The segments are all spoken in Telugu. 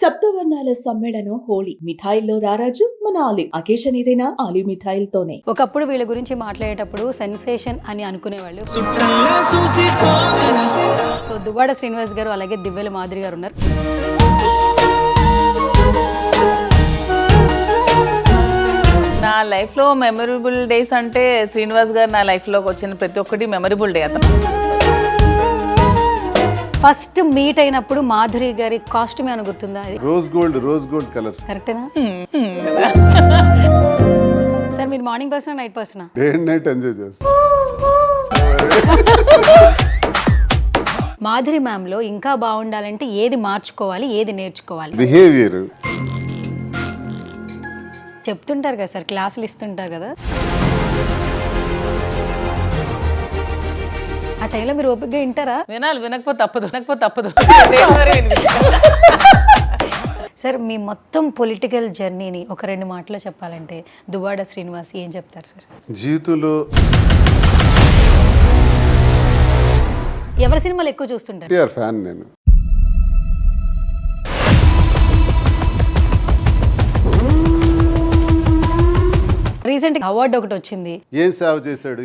సప్తవర్ణాల సమ్మేళనం హోలీ. మిఠాయిల్లో రారాజు మన ఆలివ్. అకేషన్ ఏదైనా ఆలివ్ మిఠాయిలతోనే. ఒకప్పుడు వీళ్ళ గురించి మాట్లాడేటప్పుడు సెన్సేషన్ అని అనుకునేవాళ్ళు. సో దువ్వాడ శ్రీనివాస్ గారు అలాగే దివ్యల మాదిరి గారు ఉన్నారు. నా లైఫ్లో మెమరబుల్ డేస్ అంటే శ్రీనివాస్ గారు నా లైఫ్లోకి వచ్చిన ప్రతి ఒక్కటి మెమరబుల్ డే. అతను ఫస్ట్ మీట్ అయినప్పుడు మాధురి గారి కాస్ట్యూమ్ ఏమైనా గుర్తుందా? Rose gold colours. కరెక్టేనా సార్? మీరు మార్నింగ్ పర్సనా నైట్ పర్సనా? డే అండ్ నైట్ ఎంజాయ్ చేస్తాం. మాధురి మ్యామ్ లో ఇంకా బాగుండాలంటే ఏది మార్చుకోవాలి, ఏది నేర్చుకోవాలి? బిహేవియర్ చెప్తుంటారు కదా సార్, క్లాసులు ఇస్తుంటారు కదా, ఆ టైంలో మీరు ఓపికగా వింటారా? వినాలి, వినకపోతే తప్పదు. సార్ మీ మొత్తం పొలిటికల్ జర్నీని ఒక 2 మాటలో చెప్పాలంటే దువ్వాడ శ్రీనివాస్ ఏం చెప్తారు సార్? జీవితంలో ఎవరి సినిమాలు ఎక్కువ చూస్తుంటారు? ఫ్యాన్ నేను. రీసెంట్ అవార్డు ఒకటి వచ్చింది. ఏం సేవ చేశాడు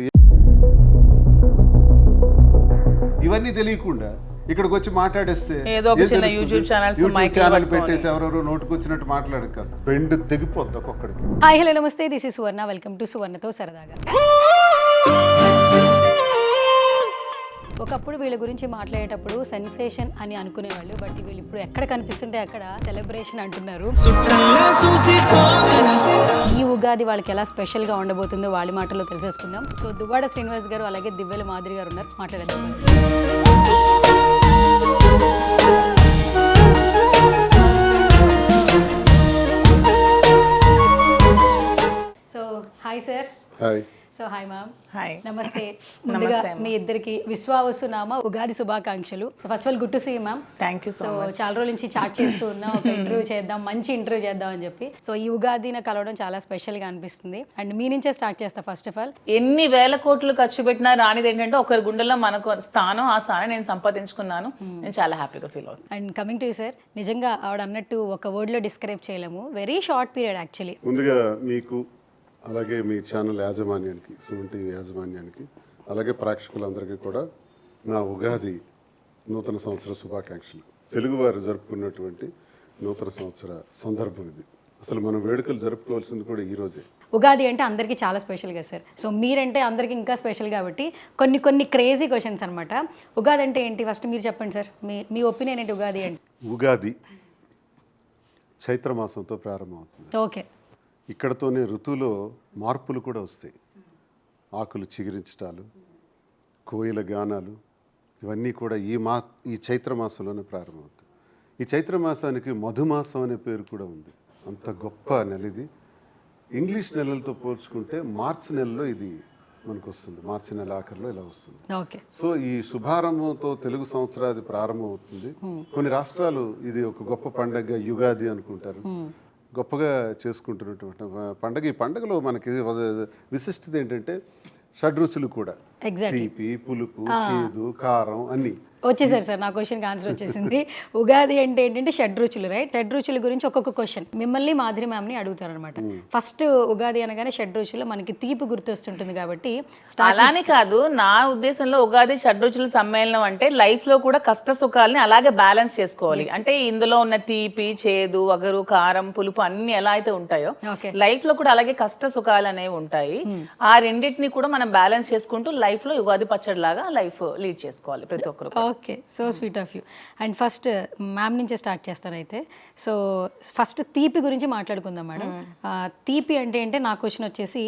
ఇవన్నీ తెలియకుండా ఇక్కడికి వచ్చి మాట్లాడేస్తే ఏదో ఒక చిన్న యూట్యూబ్ ఛానల్ పెట్టేసి ఎవరెవరో నోటుకు వచ్చినట్టు మాట్లాడక బెండ్ తెగిపోద్ది ఒక్కొక్కడికి. హాయ్ హలో నమస్తే, this is Suvarna, welcome to సువర్ణతో సరదాగా. ఒకప్పుడు వీళ్ళ గురించి మాట్లాడేటప్పుడు సెన్సేషన్ అని అనుకునేవాళ్ళు, బట్ వీళ్ళు ఇప్పుడు ఎక్కడ కనిపిస్తుంటే అక్కడ సెలబ్రేషన్ అంటున్నారు. ఈ ఉగాది వాళ్ళకి ఎలా స్పెషల్ గా ఉండబోతుందో వాళ్ళ మాటల్లో తెలిసేసుకుందాం. సో దువ్వాడ శ్రీనివాస్ గారు అలాగే దివ్యల మాదిరి గారు ఉన్నారు, మాట్లాడేద్దాం. So hi sir. Hi. So hi ma'am. Hi. నమస్తే. ముందుగా మీ ఇద్దరికి విశ్వావసు నామ ఉగాది శుభాకాంక్షలు. So first of all good to see you ma'am. Thank you so much. చాలా రోజుల నుంచి చాట్ చేస్తూ ఉన్నా, ఒక ఇంటర్వ్యూ చేద్దాం, మంచి ఇంటర్వ్యూ చేద్దాం అని చెప్పి. సో ఈ ఉగాది నాకు కలవడం చాలా స్పెషల్ గా అనిపిస్తుంది. అండ్ మీ నుంచే స్టార్ట్ చేస్తా. ఫస్ట్ ఆఫ్ ఆల్ ఎన్ని వేల కోట్లు ఖర్చు పెట్టినా రానిది ఏంటంటే ఒకరి గుండెల్లో మనకు స్థానం, ఆ స్థానం నేను సంపాదించుకున్నాను. నేను చాలా హ్యాపీగా ఫీల్ అవుతాను. And coming to you sir, నిజంగా ఆవిడ అన్నట్టు ఒక వర్డ్ లో డిస్క్రైబ్ చేయలేము. Very short period actually. ముందుగా మీకు అలాగే మీ ఛానల్ యాజమాన్యానికి, సుమన్ టీవీ యాజమాన్యానికి, అలాగే ప్రేక్షకులందరికీ కూడా నా ఉగాది నూతన సంవత్సర శుభాకాంక్షలు. తెలుగువారు జరుపుకున్నటువంటి నూతన సంవత్సర సందర్భం ఇది. అసలు మనం వేడుకలు జరుపుకోవాల్సింది కూడా ఈ రోజే. ఉగాది అంటే అందరికీ చాలా స్పెషల్ కదా సార్. సో మీరంటే అందరికీ ఇంకా స్పెషల్ కాబట్టి కొన్ని క్రేజీ క్వశ్చన్స్ అనమాట. ఉగాది అంటే ఏంటి ఫస్ట్ మీరు చెప్పండి సార్, మీ ఒపీనియన్ ఏంటి ఉగాది అంటే? ఉగాది చైత్రమాసంతో ప్రారంభమవుతుంది. ఓకే. ఇక్కడతోనే ఋతువులో మార్పులు కూడా వస్తాయి. ఆకులు చిగురించటాలు, కోయిల గానాలు, ఇవన్నీ కూడా ఈ చైత్రమాసంలోనే ప్రారంభమవుతాయి. ఈ చైత్రమాసానికి మధుమాసం అనే పేరు కూడా ఉంది. అంత గొప్ప నెల ఇది. ఇంగ్లీష్ నెలలతో పోల్చుకుంటే మార్చి నెలలో ఇది మనకు వస్తుంది. మార్చి నెల ఆఖరిలో ఇలా వస్తుంది. ఓకే. సో ఈ శుభారంభంతో తెలుగు సంవత్సరాది ప్రారంభం అవుతుంది. కొన్ని రాష్ట్రాలు ఇది ఒక గొప్ప పండగ యుగాది అనుకుంటారు, గొప్పగా చేసుకుంటున్నటువంటి పండగ. ఈ పండుగలో మనకి విశిష్టత ఏంటంటే షడ్రుచులు కూడా, తీపి, పులుపు, చేదు, కారం అన్నీ వచ్చేసారు సార్. నా క్వశ్చన్కి ఆన్సర్ వచ్చేసింది. ఉగాది అంటే ఏంటంటే షడ్రుచులు, రైట్? షడ్రుచుల గురించి ఒక్కొక్క క్వశ్చన్ మిమ్మల్ని మాధురి మ్యామ్ని అడుగుతారు అనమాట. ఫస్ట్ ఉగాది అనగానే షడ్రుచులు మనకి తీపి గుర్తొస్తుంటుంది కాబట్టి. అలానే కాదు, నా ఉద్దేశంలో ఉగాది షడ్రుచుల సమ్మేళనం అంటే లైఫ్ లో కూడా కష్ట సుఖాలని అలాగే బ్యాలెన్స్ చేసుకోవాలి. అంటే ఇందులో ఉన్న తీపి, చేదు, వగరు, కారం, పులుపు అన్ని ఎలా అయితే ఉంటాయో లైఫ్ లో కూడా అలాగే కష్ట సుఖాలు అనేవి ఉంటాయి. ఆ రెండింటిని కూడా మనం బ్యాలెన్స్ చేసుకుంటూ లైఫ్ లో ఉగాది పచ్చడి లాగా లైఫ్ లీడ్ చేసుకోవాలి ప్రతి ఒక్కరు. Okay, so sweet of you. And first ma'am నుంచే స్టార్ట్ చేస్తాను అయితే. సో ఫస్ట్ తీపి గురించి మాట్లాడుకుందాం మేడం. తీపి అంటే నా క్వశ్చన్ వచ్చేసి,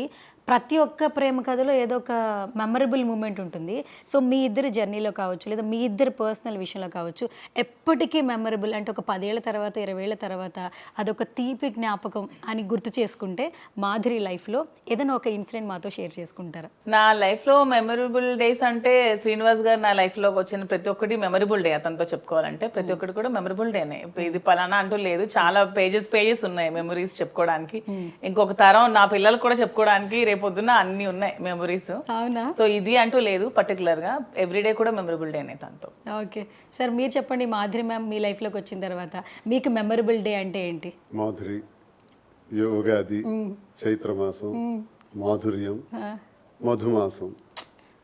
ప్రతి ఒక్క ప్రేమ కథలో ఏదో ఒక మెమరబుల్ మూమెంట్ ఉంటుంది. సో మీ ఇద్దరు జర్నీలో కావచ్చు, లేదా మీ ఇద్దరు పర్సనల్ విషయంలో కావచ్చు, ఎప్పటికీ మెమరబుల్ అంటే ఒక 10 ఏళ్ల తర్వాత 20 ఏళ్ల తర్వాత అదొక తీపి జ్ఞాపకం అని గుర్తు చేసుకుంటే మాధురి లైఫ్లో ఏదైనా ఒక ఇన్సిడెంట్ మాతో షేర్ చేసుకుంటారా? నా లైఫ్లో మెమరబుల్ డేస్ అంటే శ్రీనివాస్ గారు నా లైఫ్లోకి వచ్చిన ప్రతి ఒక్కటి మెమరబుల్ డే. అతనితో చెప్పుకోవాలంటే ప్రతి ఒక్కటి కూడా మెమరబుల్ డేనే. ఇది పలానా అంటూ లేదు, చాలా పేజెస్ ఉన్నాయి మెమరీస్ చెప్పుకోవడానికి. ఇంకొక తరం నా పిల్లలకు కూడా చెప్పుకోవడానికి రేపొద్దున అన్ని ఉన్నాయి మెమరీస్. అవునా? సో ఇది అంటూ లేదు పర్టికులర్ గా, ఎవ్రీడే కూడా మెమరబుల్ డేనే తనతో. ఓకే సార్, మీరు చెప్పండి, మాధురి మ్యామ్ మీ లైఫ్లోకి వచ్చిన తర్వాత మీకు మెమరబుల్ డే అంటే ఏంటి? మాధురి, యోగాది, చైత్రమాసం, మాధుర్యం, మధుమాసం.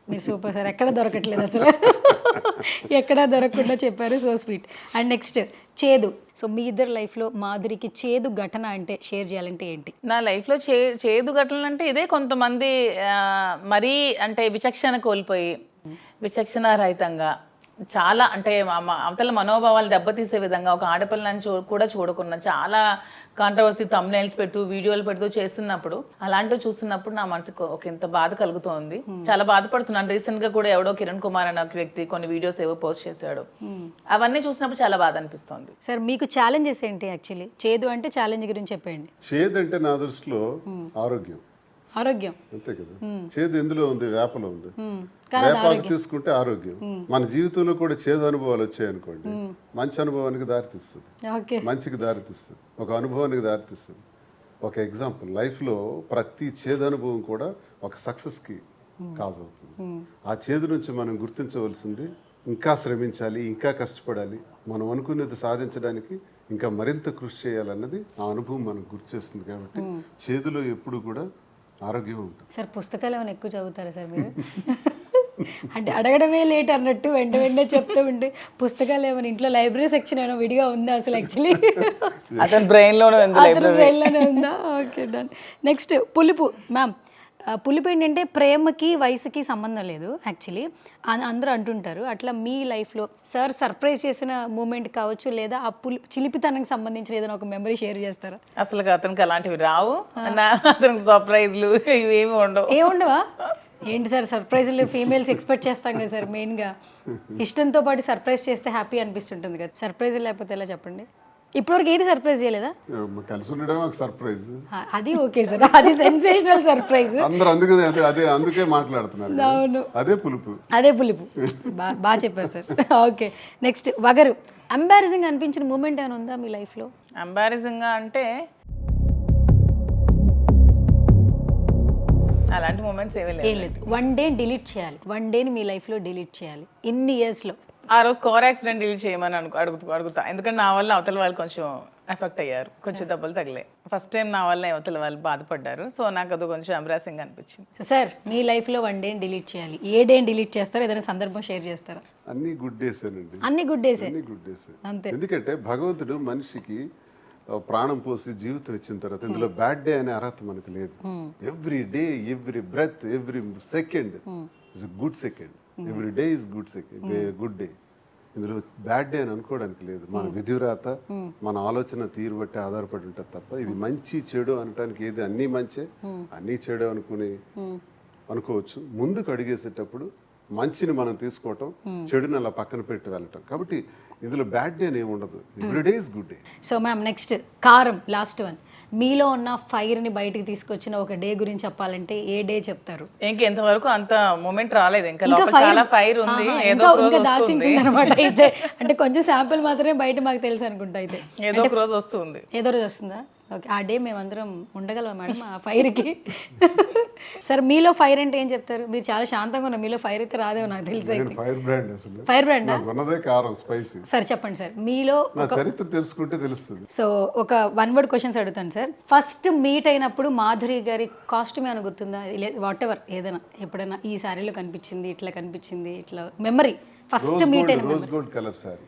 మీరు సూపర్ సార్, ఎక్కడ దొరకట్లేదు అసలు. ఎక్కడా దొరకకుండా చెప్పారు, సో స్వీట్. అండ్ నెక్స్ట్ చేదు. సో మీ ఇద్దరు లైఫ్లో మాధురికి చేదు ఘటన అంటే షేర్ చేయాలంటే ఏంటి? నా లైఫ్లో చేదు ఘటనలు అంటే ఇదే, కొంతమంది మరీ అంటే విచక్షణ కోల్పోయి విచక్షణ రహితంగా చాలా అంటే అవతల మనోభావాలు దెబ్బతీసే విధంగా ఒక ఆడపిల్లని కూడా చూడకుండా చాలా కాంట్రవర్సీ థంబ్నైల్స్ పెడుతూ వీడియోలు పెడుతూ చేస్తున్నప్పుడు, అలాంటివి చూస్తున్నప్పుడు నా మనసుకు ఒక ఇంత బాధ కలుగుతోంది. చాలా బాధపడుతున్నాను. రీసెంట్ గా కూడా ఎవడో కిరణ్ కుమార్ అనే ఒక వ్యక్తి కొన్ని వీడియోస్ ఏవో పోస్ట్ చేశాడు. అవన్నీ చూసినప్పుడు చాలా బాధ అనిపిస్తోంది. సార్ మీకు ఛాలెంజెస్ ఏంటి? యాక్చువల్లీ చేదు అంటే ఛాలెంజ్ గురించి చెప్పండి. చేదు అంటే నా దృష్టిలో ఆరోగ్యం, ఆరోగ్యం అంతే కదా. చేదు ఎందులో ఉంది? వేపలో ఉంది. వేపాకు తీసుకుంటే ఆరోగ్యం. మన జీవితంలో కూడా చేదు అనుభవాలు వచ్చాయనుకోండి, మంచి అనుభవానికి దారితీస్తుంది, ఓకే, మంచికి దారితీస్తుంది, ఒక అనుభవానికి దారితీస్తుంది. ఒక ఎగ్జాంపుల్, లైఫ్లో ప్రతి చేదు అనుభవం కూడా ఒక సక్సెస్కి కాజ్ అవుతుంది. ఆ చేదు నుంచి మనం గుర్తించవలసింది, ఇంకా శ్రమించాలి, ఇంకా కష్టపడాలి, మనం అనుకున్నది సాధించడానికి ఇంకా మరింత కృషి చేయాలన్నది ఆ అనుభవం మనకు గుర్తు చేస్తుంది. కాబట్టి చేదులో ఎప్పుడు కూడా ఆరోగ్యం ఉంటుంది. సార్ పుస్తకాలు ఏమైనా ఎక్కువ చదువుతారా సార్ మీరు? అంటే అడగడమే లేట్ అన్నట్టు వెంట వెంటనే చెప్తూ ఉంటే, పుస్తకాలు ఏమైనా ఇంట్లో లైబ్రరీ సెక్షన్ ఏమైనా విడిగా ఉందా అసలు? యాక్చువల్లీ అతని బ్రెయిన్లోనే ఉందా? Okay done. నెక్స్ట్ పులుపు. మ్యామ్ పులుపు ఏంటంటే ప్రేమకి వయసుకి సంబంధం లేదు యాక్చువల్లీ, అందరూ అంటుంటారు. అట్లా మీ లైఫ్లో సార్ సర్ప్రైజ్ చేసిన మూమెంట్ కావచ్చు, లేదా ఆ చిలిపితనానికి సంబంధించిన ఏదైనా ఒక మెమరీ షేర్ చేస్తారా? అసలు అతనికి అలాంటివి రావు. అతనికి సర్ప్రైజ్లు ఇవేమి ఉండవు. ఏముండవా? ఏంటి సార్ సర్ప్రైజ్లు ఫీమేల్స్ ఎక్స్పెక్ట్ చేస్తాం కదా సార్, మెయిన్గా ఇష్టంతో పాటు సర్ప్రైజ్ చేస్తే హ్యాపీ అనిపిస్తుంటుంది కదా. సర్ప్రైజ్ లేకపోతే ఎలా చెప్పండి? ఇప్పటివరకు ఏది సర్ప్రైజ్ చేయలేదా? కలిసి ఉండడం ఒక సర్ప్రైజ్. అది ఓకే సార్, అది సెన్సేషనల్ సర్ప్రైజ్. అందరూ అందుకే మాట్లాడుతున్నారు. అవును, అదే పులుపు, అదే పులుపు. బాగా చెప్పారు సార్. ఓకే నెక్స్ట్ వగరు. ఎంబారసింగ్ అనిపించిన మూమెంట్ ఏమైనా ఉందా మీ లైఫ్లో? ఎంబారసింగ్ గా అంటే అలాంటి మూమెంట్స్ ఏమీ లేదు. వన్ డే డిలీట్ చేయాలి, వన్ డేని మీ లైఫ్లో డిలీట్ చేయాలి ఇన్ని ఇయర్స్లో. ఆ రోజు కార్ యాక్సిడెంట్ డిలీట్ చేయమని అడుగుతా. ఎందుకంటే నా వల్ల అవతల వాళ్ళు కొంచెం ఎఫెక్ట్ అయ్యారు, కొంచెం దెబ్బలు తగిలాయి. ఫస్ట్ టైం నా వల్ల అవతల వాళ్ళు బాధపడ్డారు. సో నాకు అది కొంచెం ఎంబ్రాసింగ్ అనిపించింది. సార్ మీ లైఫ్లో వన్ డేని డిలీట్ చేయాలి, ఏ డేని డిలీట్ చేస్తారో ఏదైనా సందర్భం షేర్ చేస్తారా? అన్ని గుడ్ డేస్ అండి, అన్ని గుడ్ డేసే. అన్ని గుడ్ డేస్ అంతే. ఎందుకంటే భగవంతుడు మనిషికి ప్రాణం పోసి జీవితం ఇచ్చిన తర్వాత ఇందులో బ్యాడ్ డే అనే అర్హత మనకు లేదు. Every day, every breath, every second is good second. Every day is good second, good day. ఇందులో బ్యాడ్ డే అని అనుకోవడానికి లేదు. మన విధివ్రాత, మన ఆలోచన తీరు బట్టి ఆధారపడి ఉంటుంది తప్ప ఇది మంచి చెడు అనటానికి ఏది, అన్నీ మంచే అన్నీ చెడు అనుకోవచ్చు. ముందుకు అడిగేసేటప్పుడు మంచిని మనం తీసుకోవటం, చెడుని అలా పక్కన పెట్టి వెళ్ళటం. కాబట్టి ఇందులో బ్యాడ్ డే ఏమి ఉండదు. Every day is good day. So ma'am next కారం, లాస్ట్ వన్. మీలో ఉన్న ఫైర్ని బయటికి తీసుకొచ్చిన ఒక డే గురించి చెప్పాలంటే ఏ డే చెప్తారు? ఇంకెంతవరకు అంత మూమెంట్ రాలేదు. ఇంకా లోపల చాలా ఫైర్ ఉంది, ఇంకా దాచించింది అనమాట. అయితే అంటే కొంచెం శాంపుల్ మాత్రమే బయట మాకు తెలుసు అనుకుంటా. అయితే ఏదో ఒక రోజు వస్తుంది. ఏదో రోజు వస్తుందా? ఓకే, ఆ డే మేమందరం ఉండగలం మేడం ఆ ఫైర్కి. సార్ మీలో ఫైర్ అంటే ఏం చెప్తారు? మీరు చాలా శాంతంగా ఉన్నారు, మీలో ఫైర్ అయితే రాదేమో నాకు తెలిసి. ఫైర్ బ్రాండ్, అసలు ఫైర్ బ్రాండ్ ఉన్నదే కారం, స్పైసీ. సార్ చెప్పండి సార్ మీలో చరిత్ర తెలుసుకుంటే తెలుస్తుంది. సో ఒక వన్ వర్డ్ క్వశ్చన్స్ అడుగుతాను సార్. ఫస్ట్ మీట్ అయినప్పుడు మాధురి గారి కాస్ట్యూమ్ ఏమైనా గుర్తుందా? వాట్ ఎవర్ ఏదైనా, ఎప్పుడైనా ఈ శారీలో కనిపించింది, ఇట్లా కనిపించింది, ఇట్లా మెమరీ ఫస్ట్ మీట్ అయిన rose gold colour sari.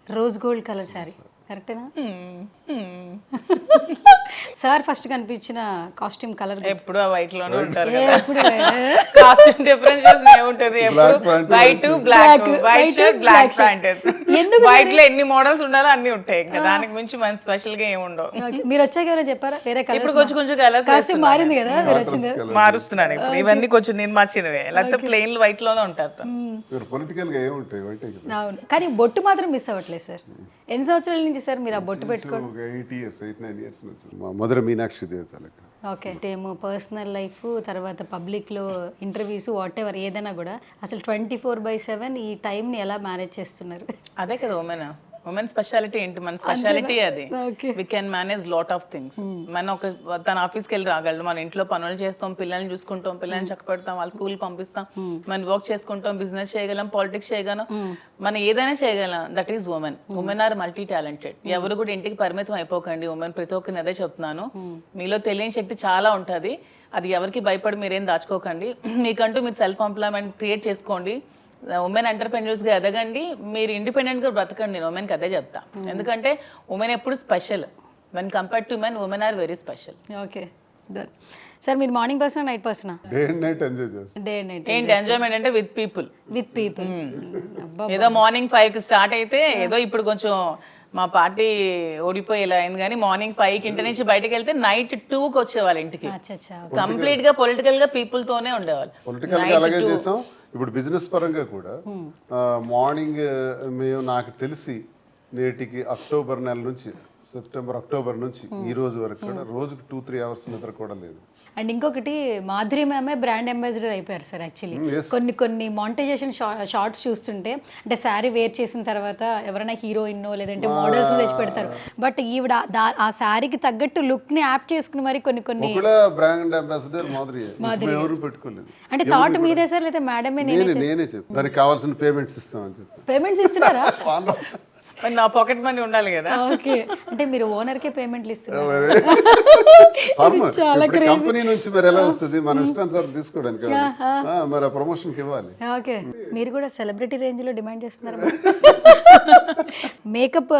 Rose gold colour sari కరెక్టేనా? సార్ ఫస్ట్ కనిపించిన కాస్ట్యూమ్ కలర్ ఎప్పుడు వైట్ లోనే ఉంటారు. ఎప్పుడు కాస్ట్యూమ్ డిఫరెన్షియేషన్ ఏముంటది? ఎప్పుడు white black, white shirt black pant. ఎందుకు వైట్ లో ఎన్ని మోడల్స్ ఉండాలో అన్ని ఉంటాయి. ఇంకా దానికి మించి మన స్పెషల్ గా ఏమి ఉండవు. మీరు వచ్చాక ఎవరైనా చెప్పారా వేరే కలర్? ఇప్పుడు కొంచెం కలర్స్ కాస్ట్యూమ్ మారింది కదా, మీరు వచ్చింది మారుస్తున్నాను ఇప్పుడు. ఇవన్నీ కొంచెం నేను మార్చినవే, లేకపోతే ప్లెయిన్ వైట్ లోనే ఉంటారు. పొలిటికల్ గా ఏముంటాయి వైట్. అవును, కానీ బొట్టు మాత్రం మిస్ అవ్వట్లేదు సార్. ఎన్ని సంవత్సరాల నుంచి సార్ మీరు ఆ బొట్టు పెట్టుకోండి? 8 years, 8-9 years నుంచి. మధుర మీనాక్షి దేవతలకి. ఓకే, ఏమో పర్సనల్ లైఫ్, తర్వాత పబ్లిక్లో ఇంటర్వ్యూస్, వాట్ ఎవర్ ఏదైనా కూడా అసలు 24/7 ఈ టైంని ఎలా మేనేజ్ చేస్తున్నారు? అదే కదా ఉమెన్. ఉమెన్ స్పెషాలిటీ ఏంటి? మన స్పెషాలిటీ అది. Okay. We can manage lot of things. మన తన ఆఫీస్కి వెళ్ళి రాగలడు, మన ఇంట్లో పనులు చేస్తాం, పిల్లల్ని చూసుకుంటాం, పిల్లల్ని చక్కపెడతాం, వాళ్ళ స్కూల్ పంపిస్తాం, మనం వర్క్ చేసుకుంటాం, బిజినెస్ చేయగలం, పాలిటిక్స్ చేయగలం, మనం ఏదైనా చేయగలం. That is women. Women are multi talented. ఎవరు కూడా ఇంటికి పరిమితం అయిపోకండి. ఉమెన్ ప్రతి ఒక్కరిని అదే చెప్తున్నాను. మీలో తెలియని శక్తి చాలా ఉంటుంది. అది ఎవరికి భయపడి మీరేం దాచుకోకండి. మీకంటూ మీరు సెల్ఫ్ ఎంప్లాయ్మెంట్ క్రియేట్ చేసుకోండి. ఉమెన్ ఎంటర్ప్రెన్యూర్స్ గా ఎదగండి, మీరు ఇండిపెండెంట్ గా బ్రతకండి. నేను ఉమెన్కి అదే చెప్తా. ఎందుకంటే ఉమెన్ ఎప్పుడు special. When compared to men, women are very special. Okay done. Sir మీరు మార్నింగ్ పర్సనా నైట్ పర్సనా? డే అండ్ నైట్ ఎంజాయ్ చేస్తాం. Day and night. ఏంటి ఎంజాయ్మెంట్ అంటే విత్ పీపుల్. With people. ఏదో మార్నింగ్ 5కి స్టార్ట్ అయితే, ఏదో ఇప్పుడు కొంచెం మా పార్టీ ఓడిపోయేలా అయింది, కానీ మార్నింగ్ 5కి ఇంటి నుంచి బయటకు వెళ్తే నైట్ 2కి వచ్చేవాళ్ళు ఇంటికి. అచ్చా. కంప్లీట్ గా పొలిటికల్ గా పీపుల్ తోనే ఉండేవాళ్ళు. పొలిటికల్ గా అలాగే చేసాం. ఇప్పుడు బిజినెస్ పరంగా కూడా మార్నింగ్ మేము నాకు తెలిసి నేటికి అక్టోబర్ నెల నుంచి, సెప్టెంబర్ అక్టోబర్ నుంచి ఈ రోజు వరకు కూడా రోజుకి 2-3 అవర్స్ నిద్ర కూడా లేదు. అండ్ ఇంకొకటి మాధురి మ్యామే బ్రాండ్ అంబాసిడర్ అయిపోయారు సార్. యాక్చువల్లీ కొన్ని మానిటైజేషన్ షార్ట్స్ చూస్తుంటే, అంటే శారీ వేర్ చేసిన తర్వాత ఎవరైనా హీరోయిన్ లేదంటే మోడల్స్ తెచ్చి పెడతారు, బట్ ఈవిడ ఆ శారీకి తగ్గట్టు లుక్ ని యాప్ చేసుకుని మరి కొన్ని బ్రాండ్ అంబాసిడర్ మాధురి ఎవరు పెట్టుకోలేదు. అంటే థాట్ మీదే సార్ లేదా మేడమే? నేనే చెప్పి దానికి కావాల్సిన పేమెంట్స్ ఇస్తామని చెప్పి. పేమెంట్స్ ఇస్తున్నారా? నా పాకెట్ మనీ ఉండాలి కదా. ఓకే, అంటే మీరు ఓనర్ కే పేమెంట్లు ఇస్తున్నారు. కంపెనీ నుంచి మరి ఎలా వస్తుంది? మన ఇష్టానుసారం తీసుకోవడానికి మరి ఆ ప్రమోషన్ కి ఇవ్వాలి. ఓకే, మీరు కూడా సెలబ్రిటీ రేంజ్ లో డిమాండ్ చేస్తున్నారు. మేకప్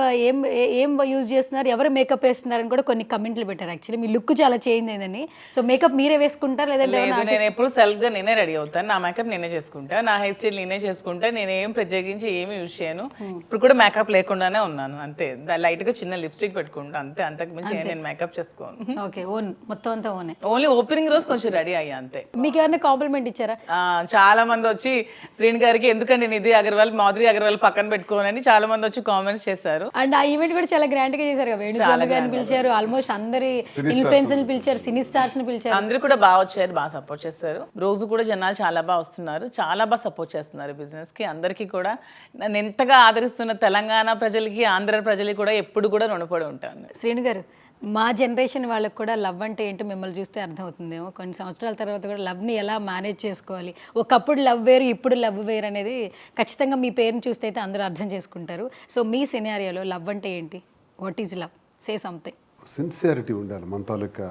ఏం యూజ్ చేస్తున్నారు, ఎవరు మేకప్ వేస్తున్నారని కూడా కొన్ని కమెంట్లు పెట్టారు. యాక్చువల్లీ మీ లుక్ చాలా చేంజ్ అయిందని. సో మేకప్ మీరే వేసుకుంటారు లేదంటే? నేను ఎప్పుడు సెల్ఫ్ గా నేనే రెడీ అవుతాను. నా మేకప్ నేనే చేసుకుంటా, నా హెయిర్ స్టైల్ నేనే చేసుకుంటా. నేను ఏం ప్రత్యేకించి ఏమి యూజ్ చేయను. ఇప్పుడు కూడా మేకప్ లేకుండానే ఉన్నాను అంతే. లైట్ గా చిన్న లిప్స్టిక్ పెట్టుకుంటా అంతే, అంతకు మించి నేను మేకప్ చేసుకోను. ఓకే, ఓన్ మొత్తం అంతా ఓనే. ఓన్లీ ఓపెనింగ్ రోజు కొంచెం రెడీ అయ్యా అంతే. మీకు ఏమైనా కాంప్లిమెంట్ ఇచ్చారా? చాలా మంది వచ్చి శ్రీని గారికి ఎందుకండి నిధి అగర్వాల్, మాధురి అగర్వాల్ పక్కన పెట్టుకోనని చాలా మంది వచ్చి కామెంట్స్ చేశారు. అండ్ ఆ ఈవెంట్ కూడా చాలా గ్రాండ్ గా చేశారు. వేణుస్వామి గారిని పిలిచారు, ఆల్మోస్ట్ అందరి ఇన్ఫ్లుయెన్సర్స్ పిలిచారు, సినీ స్టార్స్ ని పిలిచారు. అందరూ కూడా బాగా వచ్చారు, బాగా సపోర్ట్ చేస్తారు. రోజు కూడా జనాలు చాలా బాగా వస్తున్నారు, చాలా బాగా సపోర్ట్ చేస్తున్నారు బిజినెస్ కి. అందరికీ కూడా నన్ను ఎంతగా ఆదరిస్తున్న తెలంగాణ ప్రజలకి, ఆంధ్ర ప్రజలకి కూడా ఎప్పుడు కూడా రుణపడి ఉంటాను. శ్రీను గారు, మా జనరేషన్ వాళ్ళకి కూడా లవ్ అంటే ఏంటో మిమ్మల్ని చూస్తే అర్థమవుతుందేమో. కొన్ని సంవత్సరాల తర్వాత కూడా లవ్ని ఎలా మేనేజ్ చేసుకోవాలి, ఒకప్పుడు లవ్ వేరు ఇప్పుడు లవ్ వేరు అనేది ఖచ్చితంగా మీ పేరుని చూస్తే అయితే అందరూ అర్థం చేసుకుంటారు. సో మీ సినారియోలో లవ్ అంటే ఏంటి? What is love? Say something. Sincerity ఉండాలి మన తాలూకా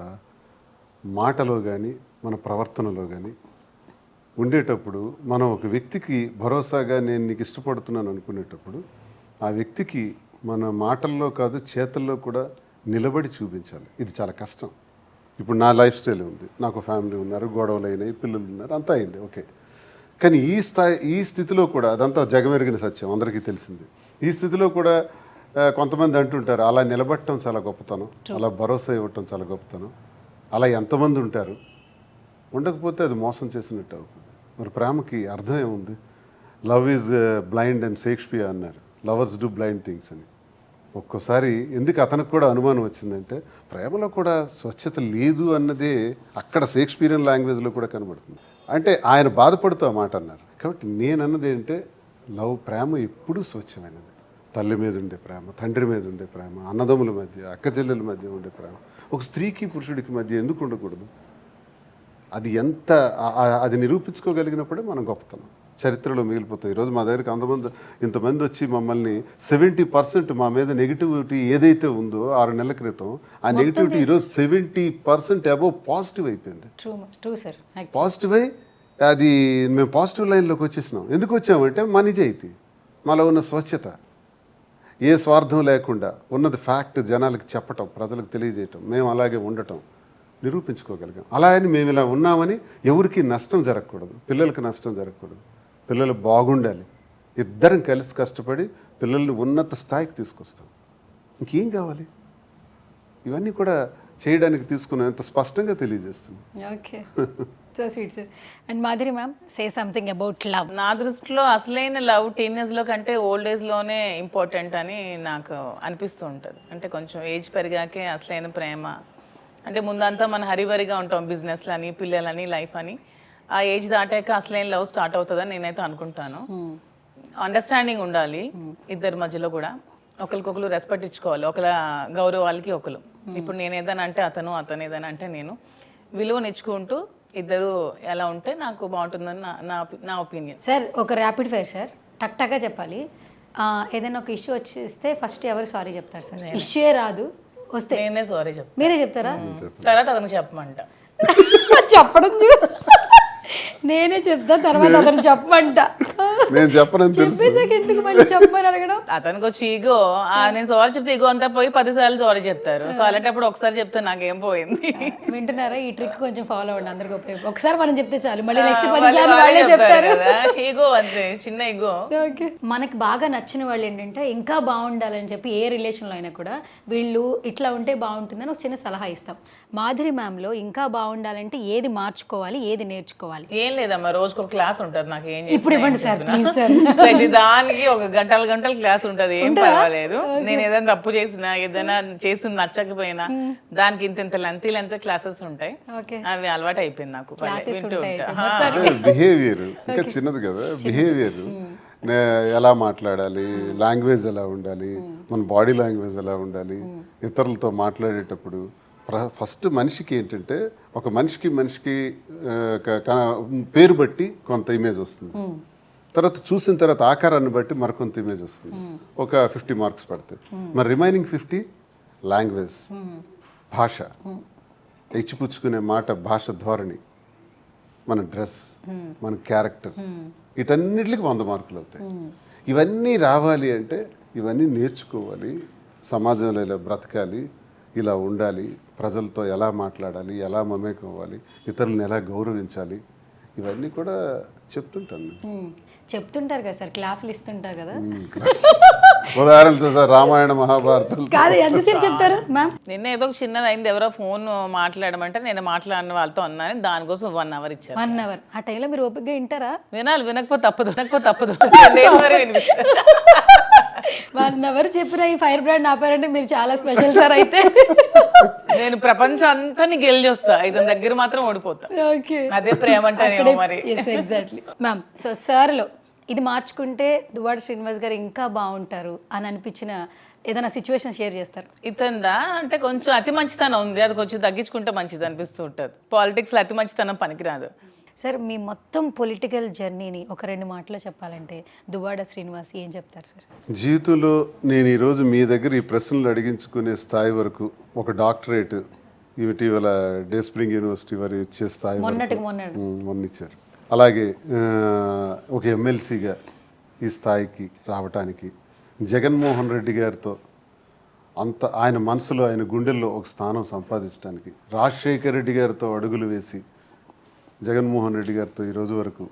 మాటలో కానీ మన ప్రవర్తనలో కానీ ఉండేటప్పుడు. మనం ఒక వ్యక్తికి భరోసాగా నేను నీకు ఇష్టపడుతున్నాను అనుకునేటప్పుడు ఆ వ్యక్తికి మన మాటల్లో కాదు చేతల్లో కూడా నిలబడి చూపించాలి. ఇది చాలా కష్టం. ఇప్పుడు నా లైఫ్ స్టైల్ ఉంది, నాకు ఫ్యామిలీ ఉన్నారు, గొడవలు అయినాయి, పిల్లలు ఉన్నారు, అంతా అయింది, ఓకే. కానీ ఈ స్థితిలో కూడా అదంతా జగమెరిగిన సత్యం, అందరికీ తెలిసింది. ఈ స్థితిలో కూడా కొంతమంది అంటుంటారు అలా నిలబడటం చాలా గొప్పతనం, అలా భరోసా ఇవ్వటం చాలా గొప్పతనం. అలా ఎంతమంది ఉంటారు? ఉండకపోతే అది మోసం చేసినట్టు అవుతుంది. మరి ప్రేమకి అర్థం ఏముంది? Love is blind and Shakespeare అన్నారు, లవర్స్ డూ బ్లైండ్ థింగ్స్ అని. ఒక్కోసారి ఎందుకు అతనికి కూడా అనుమానం వచ్చిందంటే ప్రేమలో కూడా స్వచ్ఛత లేదు అన్నదే అక్కడ షేక్స్పియరియన్ లాంగ్వేజ్లో కూడా కనబడుతుంది. అంటే ఆయన బాధపడుతూ ఆ మాట అన్నారు. కాబట్టి నేను అన్నది ఏంటంటే ప్రేమ ఎప్పుడూ స్వచ్ఛమైనది. తల్లి మీద ఉండే ప్రేమ, తండ్రి మీద ఉండే ప్రేమ, అన్నదమ్ముల మధ్య, అక్క చెల్లెల మధ్య ఉండే ప్రేమ ఒక స్త్రీకి పురుషుడికి మధ్య ఎందుకు ఉండకూడదు? అది నిరూపించుకోగలిగినప్పుడే మనం గొప్పతనం చరిత్రలో మిగిలిపోతాయి. ఈరోజు మా దగ్గరికి ఇంతమంది వచ్చి మమ్మల్ని 70% మా మీద నెగిటివిటీ ఏదైతే ఉందో 6 నెలల క్రితం, ఆ నెగిటివిటీ ఈరోజు 70% అబోవ్ పాజిటివ్ అయిపోయింది. పాజిటివ్ అయి అది మేము పాజిటివ్ లైన్లోకి వచ్చేసినాం. ఎందుకు వచ్చామంటే మా నిజాయితీ, మాలో ఉన్న స్వచ్ఛత, ఏ స్వార్థం లేకుండా ఉన్నది ఫ్యాక్ట్ జనాలకు చెప్పటం, ప్రజలకు తెలియజేయటం, మేము అలాగే ఉండటం నిరూపించుకోగలిగాం. అలా అని మేము ఇలా ఉన్నామని ఎవరికి నష్టం జరగకూడదు, పిల్లలకి నష్టం జరగకూడదు, పిల్లలు బాగుండాలి. ఇద్దరం కలిసి కష్టపడి పిల్లల్ని ఉన్నత స్థాయికి తీసుకొస్తాం. ఇంకేం కావాలి? ఇవన్నీ కూడా చేయడానికి తీసుకున్నంత స్పష్టంగా తెలియజేస్తున్నాం. Okay, so sweet sir. And Madhuri ma'am, say something about love. నా దృష్టిలో అసలైన లవ్ టీనేజ్లో కంటే ఓల్డ్ ఏజ్లోనే ఇంపార్టెంట్ అని నాకు అనిపిస్తూ ఉంటుంది. అంటే కొంచెం ఏజ్ పెరిగాకే అసలైన ప్రేమ. అంటే ముందంతా మనం హరివరిగా ఉంటాం, బిజినెస్లని, పిల్లలని, లైఫ్ అని. ఆ ఏజ్ దాటాక అసలైన లవ్ స్టార్ట్ అవుతుందని నేనైతే అనుకుంటాను. అండర్స్టాండింగ్ ఉండాలి ఇద్దరి మధ్యలో కూడా. ఒకరికొకరు రెస్పెక్ట్ ఇచ్చుకోవాలి, ఒకళ్ళ గౌరవాలకి ఒకరు. ఇప్పుడు నేను ఏదైనా అంటే అతను ఏదైనా అంటే నేను, విలువనిచ్చుకుంటూ ఇద్దరు ఎలా ఉంటే నాకు బాగుంటుందని నా ఒపీనియన్. సార్ ఒక ర్యాపిడ్ ఫైర్ సార్, టక్ టక్గా చెప్పాలి. ఏదైనా ఒక ఇష్యూ వచ్చేస్తే ఫస్ట్ ఎవరు సారీ చెప్తారు సార్? ఇష్యూ రాదు వస్తే నేనే సారీ చెప్తాను. మీరే చెప్తారా? తర్వాత అతనికి చెప్పమంట. చెప్పడం చూడు, నేనే చెప్తా తర్వాత అతను చెప్పమంట. నేను చెప్పనని తెలుసు. చెప్పేసాక ఎందుకు మళ్ళీ చెప్పమని అడగడం? అతనికి వచ్చి ఈగో, నేను సారీ చెప్తే ఈగో అంతా పోయి 10 సార్లు సారీ చెప్తారు. సో అలాంటప్పుడు ఒకసారి చెప్తే నాకేం పోయింది. వింటున్నారా? ఈ ట్రిక్ కొంచెం ఫాలో అవ్వండి, అందరికి ఉపయోగం. ఒకసారి మనం చెప్తే చాలు, మళ్ళీ నెక్స్ట్ 10 సార్లు వాళ్ళే చెప్తారు. ఈగో అంతే, చిన్న ఈగో. మనకి బాగా నచ్చిన వాళ్ళు ఏంటంటే ఇంకా బాగుండాలని చెప్పి ఏ రిలేషన్లో అయినా కూడా వీళ్ళు ఇట్లా ఉంటే బాగుంటుందని ఒక చిన్న సలహా ఇస్తాం. మాధురి మ్యామ్లో ఇంకా బాగుండాలంటే ఏది మార్చుకోవాలి, ఏది నేర్చుకోవాలి? ఏం లేదమ్మా, రోజుకు ఒక క్లాస్ ఉంటుంది. నాకు ఏం ఇప్పుడు ఇవ్వండి సార్ ప్లీజ్ సార్. ప్రతి దానికి ఒక గంటల క్లాస్ ఉంటది, ఏం పర్వాలేదు. నేను ఏదైనా తప్పు చేసినా, ఏదైనా చేసింది నచ్చకపోయినా దానికి ఇంత లెంత్ క్లాసెస్ ఉంటాయి. అవి అలవాటు అయిపోయింది నాకు, వింటూ ఉంటా. బిహేవియర్ ఇంకా చిన్నది కదా, బిహేవియర్ ఎలా మాట్లాడాలి, లాంగ్వేజ్ ఎలా ఉండాలి, మన బాడీ లాంగ్వేజ్ ఎలా ఉండాలి, ఇతరులతో మాట్లాడేటప్పుడు ఫస్ట్ మనిషికి ఏంటంటే ఒక మనిషికి పేరు బట్టి కొంత ఇమేజ్ వస్తుంది, తర్వాత చూసిన తర్వాత ఆకారాన్ని బట్టి మరికొంత ఇమేజ్ వస్తుంది. ఒక 50 మార్క్స్ పడతాయి. మరి రిమైనింగ్ 50 లాంగ్వేజ్, భాష, ఇచ్చిపుచ్చుకునే మాట, భాష ధోరణి, మన డ్రెస్, మన క్యారెక్టర్, వీటన్నిటికి 100 మార్కులు అవుతాయి. ఇవన్నీ రావాలి అంటే ఇవన్నీ నేర్చుకోవాలి. సమాజంలో ఇలా బ్రతకాలి, ఇలా ఉండాలి, ప్రజలతో ఎలా మాట్లాడాలి, ఎలా మమేకం అవ్వాలి, ఇతరులను ఎలా గౌరవించాలి, ఇవన్నీ కూడా చెప్తుంటాను. చెప్తుంటారు కదా సార్, క్లాసులు ఇస్తుంటారు కదా. ఉదాహరణతో సార్ రామాయణ మహాభారతం కాదు, ఎంతసేపు చెప్తారు మ్యామ్? నిన్న ఏదో చిన్నది అయింది, ఎవరో ఫోన్ మాట్లాడమంటే నేను మాట్లాడిన వాళ్ళతో అన్నాను, దానికోసం 1 అవర్ ఇచ్చారు. 1 అవర్ ఆ టైంలో మీరు ఓపికగా వింటారా? వినాలి, వినకపోతే తప్పదు. 1 అవర్ చెప్పిన ఈ ఫైర్ బ్రాండ్ ఆపారంటే మీరు చాలా స్పెషల్ సార్. అయితే నేను ప్రపంచం అంతా గెలిచొస్తా, ఇతని దగ్గర మాత్రం ఓడిపోతా. ఓకే, అదే ప్రేమ అంటానేమో మరి. Exactly ma'am. సో సార్లో ఇది మార్చుకుంటే దువ్వాడ శ్రీనివాస్ గారు ఇంకా బాగుంటారు అని అనిపించిన ఏదైనా సిచ్యువేషన్ షేర్ చేస్తారు? ఇతందా అంటే కొంచెం అతి మంచితనం ఉంది, అది కొంచెం తగ్గించుకుంటే మంచిది అనిపిస్తూ ఉంటుంది. పాలిటిక్స్లో అతి మంచితనం పనికిరాదు. సార్ మీ మొత్తం పొలిటికల్ జర్నీని ఒక 2 మాటలో చెప్పాలంటే దువ్వాడ శ్రీనివాస్ ఏం చెప్తారు సార్? జీవితంలో నేను ఈరోజు మీ దగ్గర ఈ ప్రశ్నలు అడిగించుకునే స్థాయి వరకు, ఒక డాక్టరేట్ ఇటీవల డే స్ప్రింగ్ యూనివర్సిటీ వారు ఇచ్చే స్థాయి మొన్న ఇచ్చారు. అలాగే ఒక ఎమ్మెల్సీగా ఈ స్థాయికి రావటానికి జగన్మోహన్ రెడ్డి గారితో అంత ఆయన మనసులో, ఆయన గుండెల్లో ఒక స్థానం సంపాదించడానికి, రాజశేఖర్ రెడ్డి గారితో అడుగులు వేసి జగన్మోహన్ రెడ్డి గారితో ఈరోజు వరకు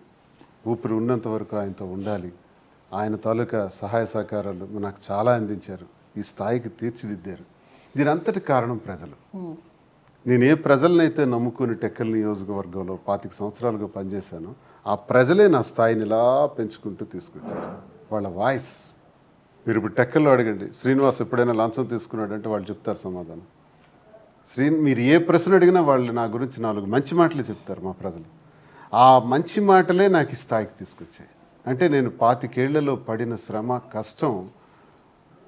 ఊపిరి ఉన్నంత వరకు ఆయనతో ఉండాలి. ఆయన తాలూకా సహాయ సహకారాలు నాకు చాలా అందించారు, ఈ స్థాయికి తీర్చిదిద్దారు. దీని అంతటి కారణం ప్రజలు. నేను ఏ ప్రజలనైతే నమ్ముకుని టెక్కల్ నియోజకవర్గంలో 25 సంవత్సరాలుగా పనిచేశానో ఆ ప్రజలే నా స్థాయిని ఇలా పెంచుకుంటూ తీసుకొచ్చారు. వాళ్ళ వాయిస్ మీరు ఇప్పుడు టెక్కల్లో అడగండి, శ్రీనివాస్ ఎప్పుడైనా లంచం తీసుకున్నాడంటే వాళ్ళు చెప్తారు సమాధానం. మీరు ఏ ప్రశ్న అడిగినా వాళ్ళు నా గురించి 4 మంచి మాటలే చెప్తారు మా ప్రజలు. ఆ మంచి మాటలే నాకు ఈ స్థాయికి తీసుకొచ్చాయి. అంటే నేను 25 ఏళ్లలో పడిన శ్రమ, కష్టం,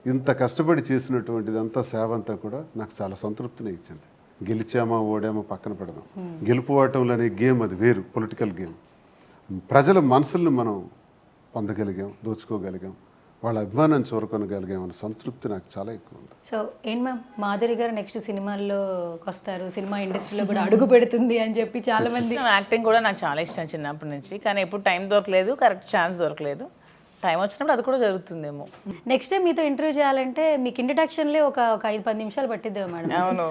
ఇంత కష్టపడి చేసినటువంటిదంతా సేవ అంతా కూడా నాకు చాలా సంతృప్తిని ఇచ్చింది. గెలిచామా ఓడామా పక్కన పెడదాం, గెలుపు ఓటంలో అనే గేమ్ అది వేరు, పొలిటికల్ గేమ్. ప్రజల మనసులను మనం పొందగలిగాం, దోచుకోగలిగాం, వాళ్ళ అభిమానాన్ని చూరకొనగలిగాం అనే సంతృప్తి నాకు చాలా ఎక్కువ ఉంది. సో ఏంటి మ్యామ్, మాధురి గారు నెక్స్ట్ సినిమాల్లో వస్తారు, సినిమా ఇండస్ట్రీలో కూడా అడుగు పెడుతుంది అని చెప్పి చాలా మంది. యాక్టింగ్ కూడా నాకు చాలా ఇష్టం చిన్నప్పటి నుంచి, కానీ ఎప్పుడు టైం దొరకలేదు, కరెక్ట్ ఛాన్స్ దొరకలేదు. టైం వచ్చినప్పుడు అది కూడా జరుగుతుందేమో. నెక్స్ట్ టైం మీతో ఇంటర్వ్యూ చేయాలంటే మీకు ఇంట్రడక్షన్ లే ఒక 5-10 నిమిషాలు పట్టిద్దే మేడం. అవును,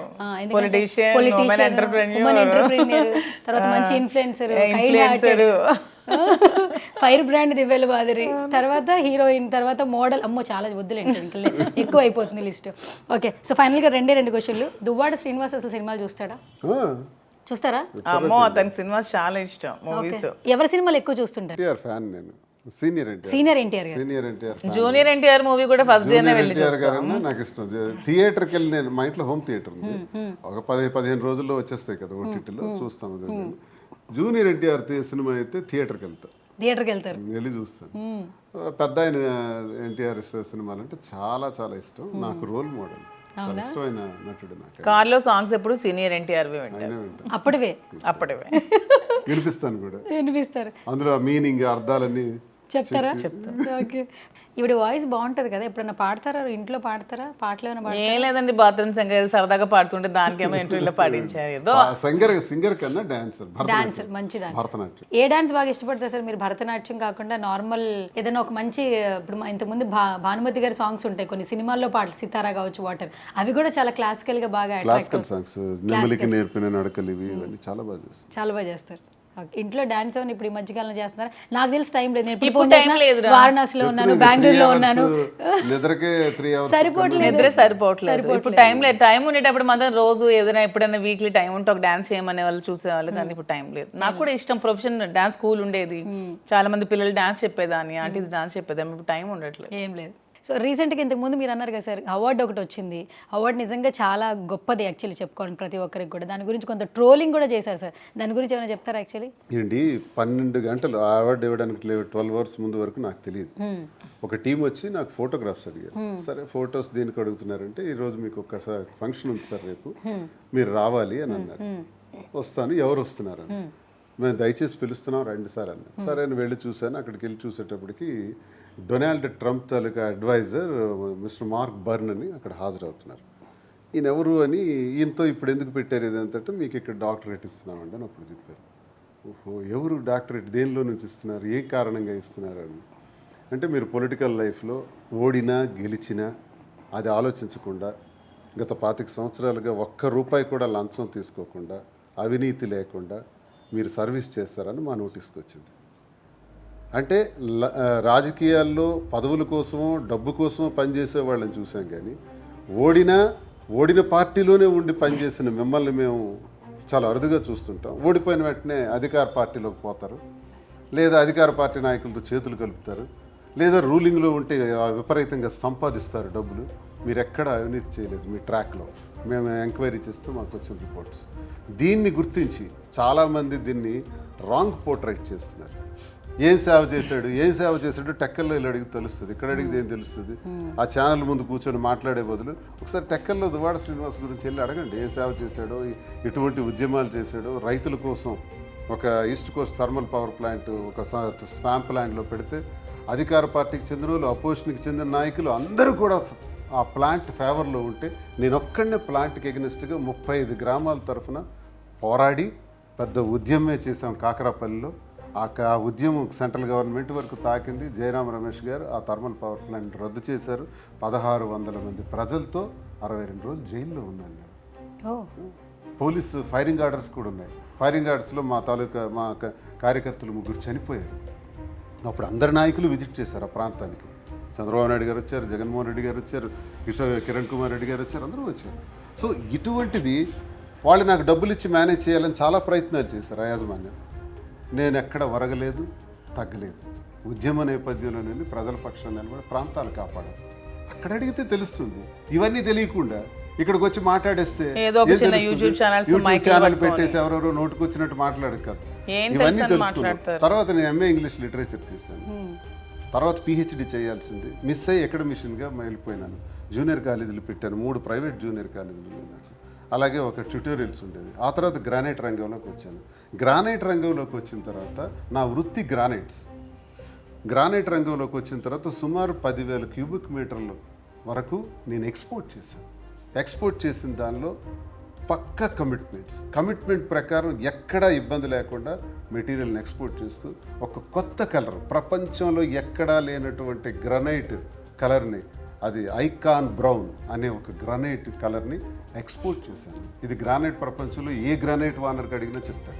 తర్వాత మంచి ఇన్ఫ్లుయెన్సర్, ఫైర్ బ్రాండ్ దివ్యల మాదిరి, తర్వాత హీరోయిన్, తర్వాత మోడల్. అమ్మో చాలా వద్దులేండి, ఇంకా ఎక్కువ అయిపోతుంది లిస్ట్. ఓకే, సో ఫైనల్ గా 2 క్వశ్చన్లు. దువ్వాడ శ్రీనివాస్ అసలు సినిమాలు చూస్తారా? అమ్మో, అతనికి సినిమాస్ చాలా ఇష్టం. మూవీస్ ఎవరి సినిమాలు ఎక్కువ చూస్తుంటారు? Senior NTR, junior NTR movie కూడా ఫస్ట్ డేనే వెళ్ళి నాకు ఇష్టం. థియేటర్కి వెళ్ళి, నేను మా ఇంట్లో హోమ్ థియేటర్ ఉంది, ఒక 10-15 రోజుల్లో వచ్చేస్తాయి కదా ఓటీటీలో, చూస్తాను. జూనియర్ ఎన్టీఆర్ సినిమా అయితే థియేటర్కి వెళ్తా. థియేటర్కి వెళ్తారు. వెళ్ళి చూస్తాను. పెద్ద ఆయన ఎన్టీఆర్ సినిమాలు అంటే చాలా చాలా ఇష్టం, నాకు రోల్ మోడల్, చాలా ఇష్టమైన నటుడు నాకు. కార్లో సాంగ్స్ ఎప్పుడు సీనియర్ ఎన్టీఆర్ ఆయనే వింటాను, అప్పటివే వినిపిస్తాను కూడా. వినిపిస్తారు. అందులో మీనింగ్ అర్థాలన్నీ చెప్తారా? ఓకే. ఇవిడ వాయిస్ బాగుంటది కదా, ఎప్పుడన్నా పాడతారా? ఇంట్లో పాడతారా? పాటలు ఏమైనా ఏం లేదండి, బాత్రూమ్ సంగీతం సరదాగా పాడుతుంటే దానికేమో ఇంటర్వ్యూలో పాటించారు ఏదో. సింగర్ కన్నా డాన్సర్, డాన్సర్, మంచి డాన్స్. భరతనాట్యం. ఏ డాన్స్ బాగా ఇష్టపడతారు సార్ మీరు? భరతనాట్యం కాకుండా నార్మల్ ఏదైనా ఒక మంచి, ఇప్పుడు ఇంతకుముందు భానుమతి గారి సాంగ్స్ ఉంటాయి కొన్ని సినిమాల్లో పాటలు, సితారా కావచ్చు, వాటర్, అవి కూడా చాలా క్లాసికల్ గా బాగా క్లాసికల్ సాంగ్స్, నెమలికి నేర్పిన నడకలు, ఇవన్నీ చాలా బాగా చేస్తారు. చాలా బాగా చేస్తారు. ఇంట్లో డాన్స్ ఏమైనా ఇప్పుడు ఈ మధ్యకాలంలో చేస్తున్నారు? నాకు తెలిసి టైం లేదు. నేను ఇప్పుడు ఫోన్ time చేసినా లేదురా. వారణాసిలో ఉన్నాను, బెంగళూరులో ఉన్నాను, నిద్రకే 3 hours సరిపోవట్లేదు. నిద్ర సరిపోవట్లేదు. ఇప్పుడు టైం లేదు. టైం ఉండేటప్పుడు మాత్రం రోజు ఏదైనా ఎప్పుడైనా వీక్లీ టైం ఉంటే ఒక డాన్స్ చేయమనే వాళ్ళు చూసేవాళ్ళు, కానీ ఇప్పుడు టైం లేదు. నాకు కూడా ఇష్టం, ప్రొఫెషన్ డాన్స్ స్కూల్ ఉండేది, చాలా మంది పిల్లలు డాన్స్ చెప్పేదాన్ని, ఆంటీస్ డాన్స్ చెప్పేదాన్ని. ఇప్పుడు టైం ఉండట్లేదు, ఏం లేదు. సో రీసెంట్గా ఇంతకు ముందు మీరు అన్నారు కదా సార్, అవార్డు ఒకటి వచ్చింది. అవార్డు నిజంగా చాలా గొప్పది యాక్చువల్లీ, చెప్పుకోవాలి ప్రతి ఒక్కరికి కూడా. దాని గురించి కొంత ట్రోలింగ్ కూడా చేశారు సార్, దాని గురించి ఏమైనా చెప్తారా? యాక్చువల్లీ ఏంటి 12 గంటలు అవార్డు ఇవ్వడానికి 12 hours ముందు వరకు నాకు తెలియదు. ఒక టీం వచ్చి నాకు ఫోటోగ్రాఫ్స్ అడిగారు. సరే ఫొటోస్ దేనికి అడుగుతున్నారంటే, ఈరోజు మీకు ఒక ఫంక్షన్ ఉంది సార్ రేపు, మీరు రావాలి అని అన్నారు. వస్తాను, ఎవరు వస్తున్నారు అని. మేము దయచేసి పిలుస్తున్నాం రండి సార్ అన్న. సరే అని వెళ్ళి చూశాను. అక్కడికి వెళ్ళి చూసేటప్పటికి డొనాల్డ్ ట్రంప్ తాలూకా అడ్వైజర్ మిస్టర్ మార్క్ బర్న్ అని అక్కడ హాజరవుతున్నారు. ఈయన ఎవరు అని, ఈయనతో ఇప్పుడు ఎందుకు పెట్టారు ఇదంటే, మీకు ఇక్కడ డాక్టరేట్ ఇస్తున్నామండి అని అప్పుడు చెప్పారు. ఓహో, ఎవరు డాక్టరేట్, దేనిలో నుంచి ఇస్తున్నారు, ఏ కారణంగా ఇస్తున్నారు అని. అంటే మీరు పొలిటికల్ లైఫ్లో ఓడినా గెలిచినా అది ఆలోచించకుండా గత 25 సంవత్సరాలుగా ఒక్క రూపాయి కూడా లంచం తీసుకోకుండా, అవినీతి లేకుండా మీరు సర్వీస్ చేస్తారని మా నోటీస్కి వచ్చింది. అంటే రాజకీయాల్లో పదవుల కోసమో డబ్బు కోసమో పనిచేసే వాళ్ళని చూసాం, కానీ ఓడిన పార్టీలోనే ఉండి పనిచేసిన మిమ్మల్ని మేము చాలా అరుదుగా చూస్తుంటాం. ఓడిపోయిన వెంటనే అధికార పార్టీలోకి పోతారు, లేదా అధికార పార్టీ నాయకులతో చేతులు కలుపుతారు, లేదా రూలింగ్లో ఉంటే విపరీతంగా సంపాదిస్తారు డబ్బులు. మీరు ఎక్కడ అవినీతి చేయలేదు మీ ట్రాక్లో, మేము ఎంక్వైరీ చేస్తూ మాకు వచ్చిన రిపోర్ట్స్. దీన్ని గుర్తించి చాలామంది దీన్ని రాంగ్ పోర్ట్రైట్ చేస్తున్నారు. ఏం సేవ చేశాడు టెక్కల్లో వెళ్ళి అడిగి తెలుస్తుంది, ఇక్కడ అడిగితే ఏం తెలుస్తుంది? ఆ ఛానల్ ముందు కూర్చొని మాట్లాడే బదులు ఒకసారి టెక్కల్లో దువ్వాడ శ్రీనివాస్ గురించి వెళ్ళి అడగండి, ఏ సేవ చేశాడో, ఎటువంటి ఉద్యమాలు చేశాడో. రైతుల కోసం ఒక east Coast thermal power plant ఒక స్పామ్ ప్లాంట్లో పెడితే అధికార పార్టీకి చెందిన వాళ్ళు, అపోజిషన్కి చెందిన నాయకులు అందరూ కూడా ఆ ప్లాంట్ ఫేవర్లో ఉంటే, నేను ఒక్కడనే ప్లాంట్కి ఎగనెస్ట్గా 35 గ్రామాల తరఫున పోరాడి పెద్ద ఉద్యమే చేశాం కాకరాపల్లిలో. ఆ ఉద్యమం సెంట్రల్ గవర్నమెంట్ వరకు తాకింది. జయరాం రమేష్ గారు ఆ థర్మల్ పవర్ ప్లాంట్ రద్దు చేశారు. 1600 మంది ప్రజలతో 62 రోజులు జైల్లో ఉన్నాను నేను. పోలీసు ఫైరింగ్ ఆర్డర్స్ కూడా ఉన్నాయి. ఫైరింగ్ ఆర్డర్స్లో మా కార్యకర్తలు 3 చనిపోయారు. అప్పుడు అందరు నాయకులు విజిట్ చేశారు ఆ ప్రాంతానికి. చంద్రబాబు నాయుడు గారు వచ్చారు, జగన్మోహన్ రెడ్డి గారు వచ్చారు, కిరణ్ కుమార్ రెడ్డి గారు వచ్చారు, అందరూ వచ్చారు. సో ఇటువంటిది వాళ్ళు నాకు డబ్బులు ఇచ్చి మేనేజ్ చేయాలని చాలా ప్రయత్నాలు చేశారు ఆ యాజమాన్యం. నేను ఎక్కడ వరగలేదు, తగ్గలేదు. ఉద్యమ నేపథ్యంలో నుండి ప్రజల పక్షాన్ని నిలబడి ప్రాంతాలు కాపాడారు. అక్కడ అడిగితే తెలుస్తుంది. ఇవన్నీ తెలియకుండా ఇక్కడికి వచ్చి మాట్లాడేస్తే యూట్యూబ్ ఛానల్ పెట్టేసి ఎవరెవరో నోటుకు వచ్చినట్టు మాట్లాడదు కదా. ఇవన్నీ తెలుసుకున్నాను. తర్వాత నేను ఎంఏ ఇంగ్లీష్ లిటరేచర్ చేశాను. తర్వాత పిహెచ్డి చేయాల్సింది మిస్ అయ్యి అకాడమిషియన్గా వెళ్ళిపోయినాను. జూనియర్ కాలేజీలు పెట్టాను, 3 ప్రైవేట్ జూనియర్ కాలేజీలు ఉన్నాయి. అలాగే ఒక ట్యూటోరియల్స్ ఉండేది. ఆ తర్వాత గ్రానైట్ రంగంలోకి వచ్చాను. గ్రానైట్ రంగంలోకి వచ్చిన తర్వాత నా వృత్తి గ్రానైట్ రంగంలోకి వచ్చిన తర్వాత సుమారు 10,000 క్యూబిక్ మీటర్ల వరకు నేను ఎక్స్పోర్ట్ చేశాను. ఎక్స్పోర్ట్ చేసిన దానిలో పక్కా కమిట్మెంట్ ప్రకారం ఎక్కడా ఇబ్బంది లేకుండా మెటీరియల్ని ఎక్స్పోర్ట్ చేస్తూ ఒక కొత్త కలర్, ప్రపంచంలో ఎక్కడా లేనటువంటి గ్రానైట్ కలర్ని, అది ఐకాన్ బ్రౌన్ అనే ఒక గ్రానైట్ కలర్ని ఎక్స్పోర్ట్ చేశాను. ఇది గ్రానైట్ ప్రపంచంలో ఏ గ్రానైట్ వానర్కి అడిగినా చెప్తాడు.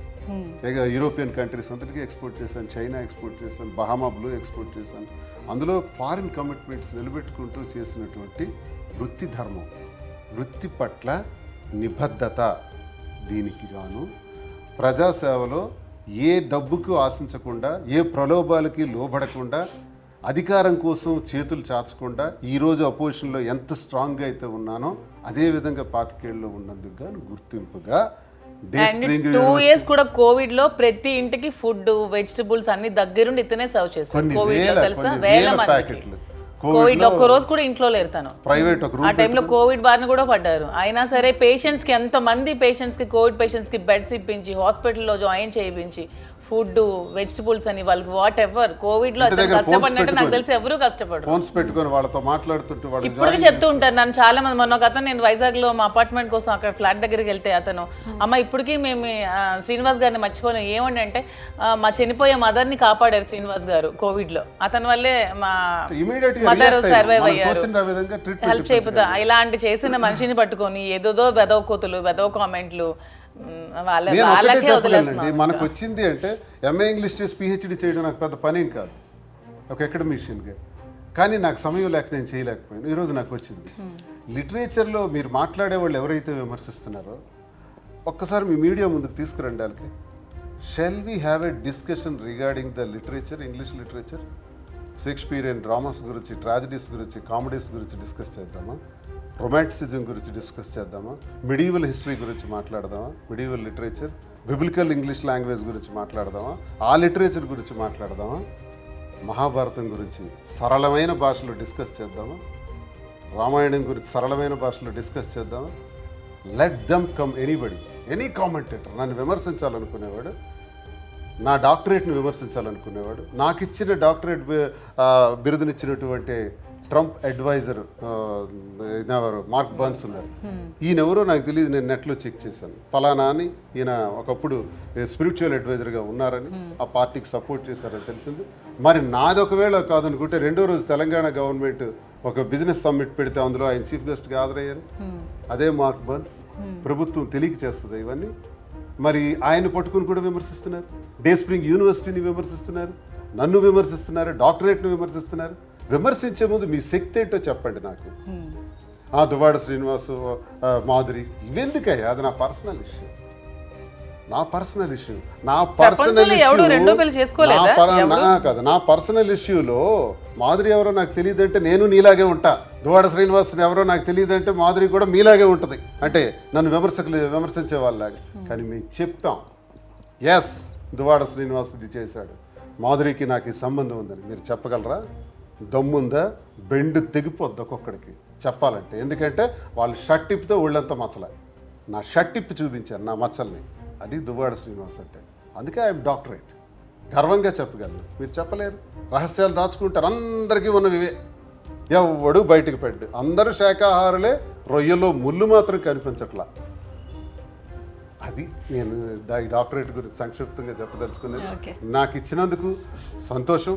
యూరోపియన్ కంట్రీస్ అంతటికీ ఎక్స్పోర్ట్ చేశాను, చైనా ఎక్స్పోర్ట్ చేశాను, బహామా బ్లూ ఎక్స్పోర్ట్ చేశాను. అందులో ఫారిన్ కమిట్మెంట్స్ నిలబెట్టుకుంటూ చేసినటువంటి వృత్తి ధర్మం, వృత్తి పట్ల నిబద్ధత, దీనికి గాను ప్రజాసేవలో ఏ డబ్బుకు ఆశించకుండా, ఏ ప్రలోభాలకి లోబడకుండా, అధికారం కోసం చేతులు చాచకుండా ఈరోజు అపోజిషన్లో ఎంత స్ట్రాంగ్గా అయితే ఉన్నానో అదేవిధంగా 25 ఏళ్ళలో ఉన్నందుకు గాను గుర్తింపుగా డే అండ్ స్ప్రింగ్ 2 years కూడా కోవిడ్ లో ప్రతి ఇంటికి ఫుడ్ వెజిటబుల్స్ అన్ని దగ్గరుండి ఇతనే సర్వ్ చేస్తారు కొన్ని కోవిడ్ లో వేల తెలుసా వేల మందికి ప్యాకెట్లు కోవిడ్ లో ఒక్క రోజు కూడా ఇంట్లో లేరు తను ప్రైవేట్ ఒక ఆ రూమ్ టైంలో కోవిడ్ బారిన కూడా పడ్డారు. అయినా సరే పేషెంట్స్ కి ఎంత మంది పేషెంట్స్ కి కోవిడ్ పేషెంట్స్ కి బెడ్స్ ఇప్పించి హాస్పిటల్లో జాయిన్ చేయించి ఫుడ్ వెజిటబుల్స్ అని వాళ్ళకి వాట్ ఎవర్ కోవిడ్ లో అతను కష్టపడినట్టు నాకు తెలిసి ఎవరు కష్టపడరు. ఫోన్స్ పెట్టుకొని వాళ్ళతో మాట్లాడుతుంటే వాళ్ళు ఇప్పటికీ చెప్తూ ఉంటారు నన్ను చాలా మంది. మొన్న ఒక అతను నేను వైజాగ్ లో మా అపార్ట్మెంట్ కోసం అక్కడ ఫ్లాట్ దగ్గరికి వెళ్తే అతను అమ్మ ఇప్పటికీ మేము శ్రీనివాస్ గారిని మర్చిపోలేం. ఏమండి అంటే మా చనిపోయే మదర్ ని కాపాడారు శ్రీనివాస్ గారు కోవిడ్ లో. అతని వల్లే మా మదర్ సర్వైవ్ అయ్యారు. హెల్ప్ చేయబోతా ఇలాంటి చేసిన మనిషిని పట్టుకొని ఏదోదో వెదవ కోతులు వెదవ కామెంట్లు వాళ్ళకే వదిలేస్తున్నారు. మనకు వచ్చింది అంటే ఎంఏ ఇంగ్లీష్ చేసి పిహెచ్డి చేయడం నాకు పెద్ద పనేం కాదు ఒక అకాడమిషియన్గా. కానీ నాకు సమయం లేక నేను చేయలేకపోయాను. ఈరోజు నాకు వచ్చింది. లిటరేచర్లో మీరు మాట్లాడే వాళ్ళు ఎవరైతే విమర్శిస్తున్నారో ఒక్కసారి మీ మీడియా ముందుకు తీసుకురండి. వాళ్ళకి shall we have a discussion regarding the literature, English literature, Shakespearean dramas గురించి, ట్రాజడీస్ గురించి, కామెడీస్ గురించి డిస్కస్ చేద్దామా? రొమాంటిసిజం గురించి డిస్కస్ చేద్దామా? మిడీవల్ హిస్టరీ గురించి మాట్లాడదామా? Medieval literature, biblical English language గురించి మాట్లాడదామా? ఆ లిటరేచర్ గురించి మాట్లాడదామా? మహాభారతం గురించి సరళమైన భాషలో డిస్కస్ చేద్దామా? రామాయణం గురించి సరళమైన భాషలో డిస్కస్ చేద్దామా? Let them come anybody, any commentator. నన్ను విమర్శించాలనుకునేవాడు, నా డాక్టరేట్ని విమర్శించాలనుకునేవాడు, నాకు ఇచ్చిన డాక్టరేట్ బిరుదునిచ్చినటువంటి ట్రంప్ అడ్వైజర్ మార్క్ బర్న్స్ ఉన్నారు. ఈయనెవరో నాకు తెలియదు, నేను నెట్లో చెక్ చేశాను. ఫలానా అని ఈయన ఒకప్పుడు స్పిరిచువల్ అడ్వైజర్గా ఉన్నారని, ఆ పార్టీకి సపోర్ట్ చేశారని తెలిసింది. మరి నాది ఒకవేళ కాదనుకుంటే రెండో రోజు తెలంగాణ గవర్నమెంట్ ఒక బిజినెస్ సమ్మిట్ పెడితే అందులో ఆయన చీఫ్ గెస్ట్గా హాజరయ్యారు. అదే మార్క్ బర్న్స్. ప్రభుత్వం తెలియక చేస్తుంది ఇవన్నీ. మరి ఆయన పట్టుకుని కూడా విమర్శిస్తున్నారు. డే స్ప్రింగ్ యూనివర్సిటీని విమర్శిస్తున్నారు, నన్ను విమర్శిస్తున్నారు, డాక్టరేట్ను విమర్శిస్తున్నారు. విమర్శించే ముందు మీ శక్తి ఏంటో చెప్పండి నాకు. దువ్వాడ శ్రీనివాసు, మాధురి ఇవెందుకయ్యా? అది నా పర్సనల్ ఇష్యూ, నా పర్సనల్ ఇష్యూ. నా పర్సనల్ కాదు, నా పర్సనల్ ఇష్యూలో మాధురి ఎవరో నాకు తెలియదంటే నేను నీలాగే ఉంటా. దువ్వాడ శ్రీనివాసుని ఎవరో నాకు తెలియదంటే మాధురి కూడా మీలాగే ఉంటుంది. అంటే నన్ను విమర్శించే వాళ్ళలాగా. కానీ మేము చెప్పాం, ఎస్ దువ్వాడ శ్రీనివాస్ ఇది చేశాడు, మాధురికి నాకు ఈ సంబంధం ఉందని. మీరు చెప్పగలరా? దమ్ముందా? బెండు తెగిపోద్ది ఒక్కొక్కడికి చెప్పాలంటే. ఎందుకంటే వాళ్ళు షర్ట్ టిప్పితే ఒళ్ళంతా మచ్చలే. నా షర్ట్ టిప్పి చూపించాను నా మచ్చల్ని. అది దువ్వాడ శ్రీనివాస్ అంటే. అందుకే ఐఎమ్ డాక్టరేట్, గర్వంగా చెప్పగలను. మీరు చెప్పలేరు. రహస్యాలు దాచుకుంటారు. అందరికీ ఉన్నవివే, ఎవడు బయటకు పెట్టు. అందరూ శాఖాహారులే, రొయ్యలో ముళ్ళు మాత్రం కనిపించట్లా. అది నేను ఈ డాక్టరేట్ గురించి సంక్షిప్తంగా చెప్పదలుచుకున్నది. నాకు ఇచ్చినందుకు సంతోషం.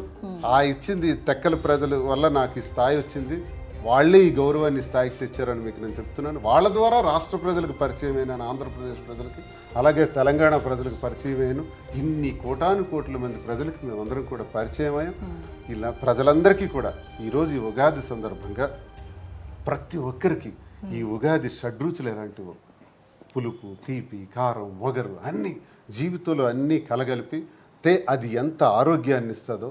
ఆ ఇచ్చింది తెక్కల ప్రజల వల్ల నాకు ఈ స్థాయి వచ్చింది. వాళ్ళే ఈ గౌరవాన్ని స్థాయికి తెచ్చారని మీకు నేను చెప్తున్నాను. వాళ్ళ ద్వారా రాష్ట్ర ప్రజలకు పరిచయం అయినాను, ఆంధ్రప్రదేశ్ ప్రజలకి, అలాగే తెలంగాణ ప్రజలకు పరిచయం అయ్యాను. ఇన్ని కోటాను కోట్ల మంది ప్రజలకు మేమందరం కూడా పరిచయం అయ్యాం. ఇలా ప్రజలందరికీ కూడా ఈరోజు ఈ ఉగాది సందర్భంగా ప్రతి ఒక్కరికి ఈ ఉగాది షడ్రుచులు ఎలాంటివో, పులుపు, తీపి, కారం, వగరు అన్నీ జీవితంలో అన్నీ కలగలిపి అది ఎంత ఆరోగ్యాన్ని ఇస్తుందో,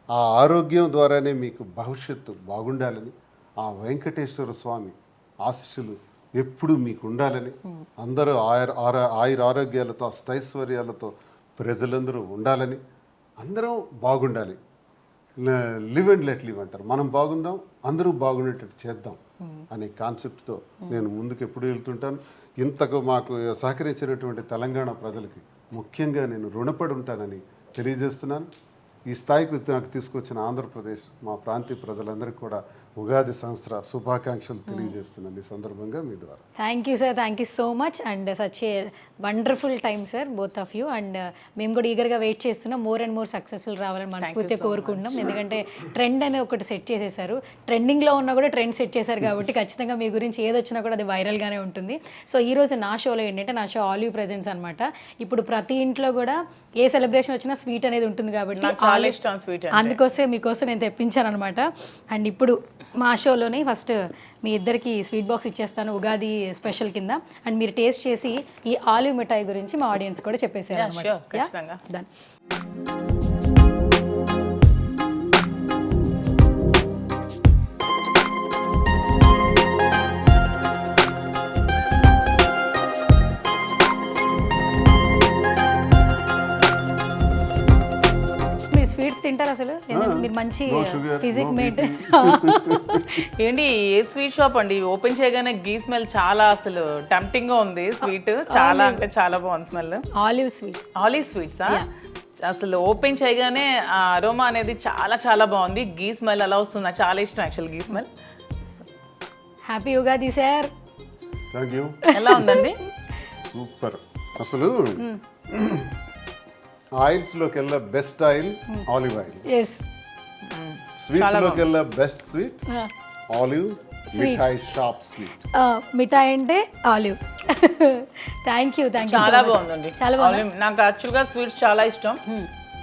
ఆ ఆరోగ్యం ద్వారానే మీకు భవిష్యత్తు బాగుండాలని, ఆ వెంకటేశ్వర స్వామి ఆశీస్సులు ఎప్పుడు మీకు ఉండాలని, అందరూ ఆయుర ఆరోగ్యాలతో అష్టైశ్వర్యాలతో ప్రజలందరూ ఉండాలని, అందరం బాగుండాలి. లివ్ అండ్ లెట్ లివ్ అంటారు. మనం బాగుందాం, అందరూ బాగుండేటట్టు చేద్దాం అనే కాన్సెప్ట్తో నేను ముందుకు ఎప్పుడు వెళ్తుంటాను. ఇంతకు మాకు సహకరించినటువంటి తెలంగాణ ప్రజలకి ముఖ్యంగా నేను రుణపడి ఉంటానని తెలియజేస్తున్నాను. ఈ స్థాయికి నాకు తీసుకొచ్చిన ఆంధ్రప్రదేశ్ మా ప్రాంతీయ ప్రజలందరికీ కూడా ఉగాది సంవత్సర శుభాకాంక్షలు తెలియజేస్తున్నాను ఈ సందర్భంగా మీ ద్వారా. Thank you sir, thank you so much. And such a wonderful time sir both of you. And మేము కూడా ఈగర్గా వెయిట్ చేస్తున్నాం. మోర్ అండ్ మోర్ సక్సెస్ఫుల్ రావాలని మనస్ఫూర్తిగా కోరుకుంటున్నాం. ఎందుకంటే ట్రెండ్ అనేది ఒకటి సెట్ చేసేసారు, ట్రెండింగ్లో ఉన్నా కూడా ట్రెండ్ సెట్ చేశారు కాబట్టి ఖచ్చితంగా మీ గురించి ఏదొచ్చినా కూడా అది వైరల్గానే ఉంటుంది. సో ఈరోజు నా షోలో ఏంటంటే, నా షో ఆల్ యూ ప్రెజెంట్స్ అనమాట. ఇప్పుడు ప్రతి ఇంట్లో కూడా ఏ సెలబ్రేషన్ వచ్చినా స్వీట్ అనేది ఉంటుంది కాబట్టి అందుకోసం మీకోసం నేను తెప్పించాను అనమాట. అండ్ ఇప్పుడు మా షోలోని ఫస్ట్ మీ ఇద్దరికి స్వీట్ బాక్స్ ఇచ్చేస్తాను ఉగాది స్పెషల్ కింద. అండ్ మీరు టేస్ట్ చేసి ఈ ఆలివ్ మిఠాయి గురించి మా ఆడియన్స్ కూడా చెప్పేసారు అనమాట. స్వీట్స్ తింటారు అసలు మీరు మంచి no sugar, ఫిజిక్ no మేట్ ఏంటి ఏ స్వీట్ షాప్ అండి ఓపెన్ చేయగానే గీ స్మెల్ చాలా అసలు టెంప్టింగ్ గా ఉంది స్వీట్ చాలా అంటే చాలా బాగుంది స్మెల్ ఆలివ్ స్వీట్ ఆలీ స్వీట్సా అసలు ఓపెన్ చేయగానే ఆ అరోమా అనేది చాలా చాలా బాగుంది గీ స్మెల్ అలా వస్తుంది నాకు చాలా ఇష్టం actual ghee smell happy Ugadi sir thank you. ఎలా ఉందండి సూపర్. అసలు ఆయిల్స్ లోకి వెళ్ళే best oil olive oil, yes sweets లోకి వెళ్ళే best sweet olive mithai shop sweet. Mithai అంటే ఆలివ్. థ్యాంక్ యూ చాలా బాగుందండి చాలా బాగుంది. Olive- నాకు యాక్చువల్గా స్వీట్స్ చాలా ఇష్టం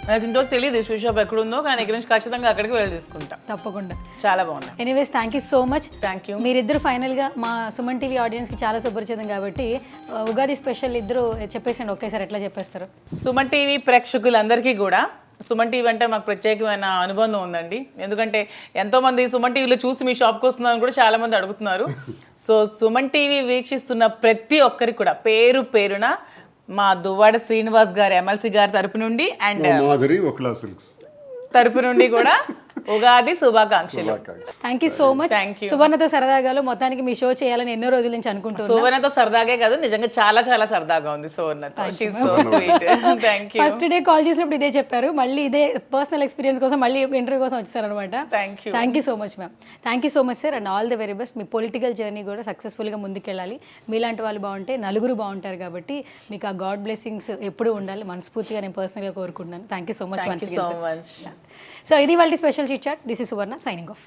నాకు ఇంట్లో తెలియదు స్వీట్ షాప్ ఎక్కడ ఉందో కానీ ఇక్కడ నుంచి ఖచ్చితంగా అక్కడికి వెళ్ళి తీసుకుంటా తప్పకుండా. చాలా బాగుంది anyways thank you so much. Thank you మీరిద్దరు ఫైనల్గా మా సుమన్ టీవీ ఆడియన్స్కి చాలా సుపరిచితం కాబట్టి ఉగాది స్పెషల్ ఇద్దరు చెప్పేసండి ఒకేసారి ఎట్లా చెప్పేస్తారు. సుమన్ టీవీ ప్రేక్షకులందరికీ కూడా సుమన్ టీవీ అంటే మాకు ప్రత్యేకమైన అనుబంధం ఉందండి ఎందుకంటే ఎంతో మంది సుమన్ టీవీలో చూసి మీ షాప్కి వస్తున్నారని కూడా చాలా మంది అడుగుతున్నారు సో సుమన్ టీవీ వీక్షిస్తున్న ప్రతి ఒక్కరికి కూడా పేరు పేరున మా దువ్వాడ శ్రీనివాస్ గారి ఎమ్మెల్సీ గారి తరపు నుండి అండ్ మాధురి ఒకలా సిల్క్స్ తరపు నుండి కూడా ఉగాది శుభాకాంక్షలు thank you so much. Thank you. సువర్ణతో సరదాగాలు మొత్తానికి మీ షో చేయాలని ఎన్నో రోజుల నుంచి అనుకుంటున్నాను. సువర్ణతో సరదాగే కాదు నిజంగా చాలా చాలా సరదాగా ఉంది సువర్ణతో she so sweet thank you first day call చేసినప్పుడు ఇదే చెప్పారు, మళ్ళీ ఇదే పర్సనల్ ఎక్స్పీరియన్స్ కోసం మళ్ళీ ఇంటర్వ్యూ కోసం వచ్చారనమాట. Thank you so much ma'am. Thank you so much sir and all the very best. Me political journey కూడా సక్సెస్ఫుల్గా ముందుకెళ్ళాలి. మీలాంటి వాళ్ళు బాగుంటే నలుగురు బాగుంటారు కాబట్టి మీకు ఆ గాడ్ బ్లెస్సింగ్స్ ఎప్పుడూ ఉండాలి మనస్ఫూర్తిగా నేను పర్సనల్గా కోరుకుంటున్నాను. Thank you so much. So much so ఇది వాళ్ళ special chit chat. This is Suvarna signing of.